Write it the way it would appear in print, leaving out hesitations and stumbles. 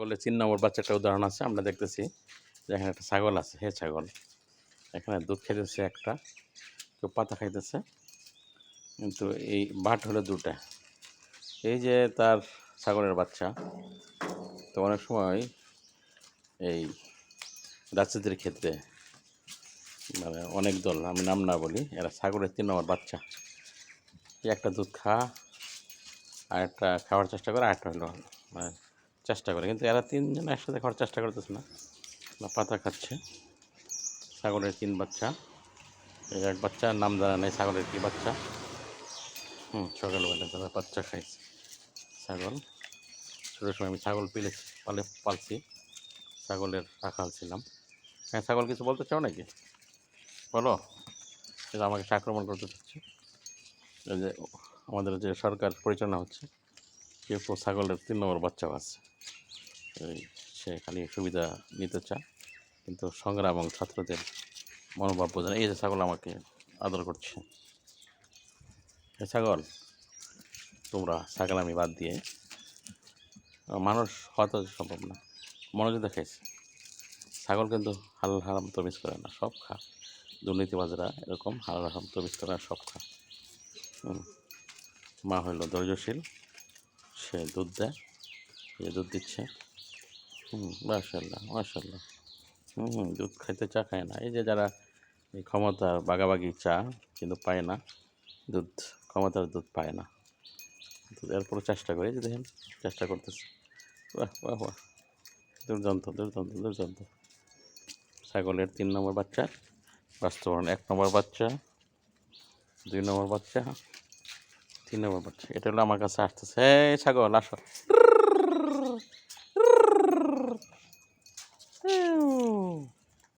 ছাগলের 3 নম্বর বাচ্চাটা উদাহরণ আছে। আমরা দেখতেছি যে এখানে একটা ছাগল আছে, হে ছাগল। এখানে দুধ খাইতেছে একটা, কেউ পাতা খাইতেছে। কিন্তু এই বাট হলো 2টা। এই যে তার ছাগলের বাচ্চা, তো অনেক সময় এই রাজনীতির ক্ষেত্রে মানে অনেক দল, আমি নাম না বলি, এরা ছাগলের 3 নম্বর বাচ্চা। একটা দুধ আর একটা খাওয়ার চেষ্টা করে, আরেকটা হলো মানে চেষ্টা করে, কিন্তু এরা 3 জন একসাথে খাওয়ার চেষ্টা করতেছে না, পাতা খাচ্ছে। ছাগলের 3 বাচ্চা, এই এক বাচ্চার নাম জানা নেই ছাগলের কি বাচ্চা। সকালবেলা তারা বাচ্চা খাইছে ছাগল। ছোটোর সময় আমি ছাগল পালছি, ছাগলের রাখাল ছিলাম। হ্যাঁ, ছাগল কিছু বলতে চাও নাকি? বলো। সেটা আমাকে আক্রমণ করতে চাচ্ছে। এই যে আমাদের যে সরকার পরিচালনা হচ্ছে, কেউ ছাগলের 3 নম্বর বাচ্চাও আছে। সে খালি সুবিধা নিতে চায়, কিন্তু সংগ্রাম এবং ছাত্রদের মনোভাব বোঝে না। এই যে ছাগল আমাকে আদর করছে। এই ছাগল, তোমরা ছাগলামি বাদ দিয়ে মানুষ হওয়া তো সম্ভব না, মনোযোগ দেখাইছে। ছাগল কিন্তু হালাল হারাম তমিজ করে না, সব খা। দুর্নীতিবাজরা এরকম হালাল হারাম তমিজ করে না, সব খা। মা হইল ধৈর্যশীল, সে দুধ দেয়, সে দুধ দিচ্ছে। মাশাআল্লাহ মাশাআল্লাহ। দুধ খাইতে চা খায় না। এই যে যারা এই ক্ষমতার বাগাবাগি চা কিন্তু পায় না, দুধ ক্ষমতার দুধ পায় না, এরপরও চেষ্টা করে, যে দেখেন চেষ্টা করতেছে। বাহ বাহ বাহ, দুর্দান্ত দুর্দান্ত দুর্দান্ত। ছাগলের 3 নম্বর বাচ্চা বাস্তবায়ন, 1 নম্বর বাচ্চা, 2 নম্বর বাচ্চা, 3 নম্বর বাচ্চা। এটা হলো আমার কাছে আসতেছে। এই ছাগল আসো।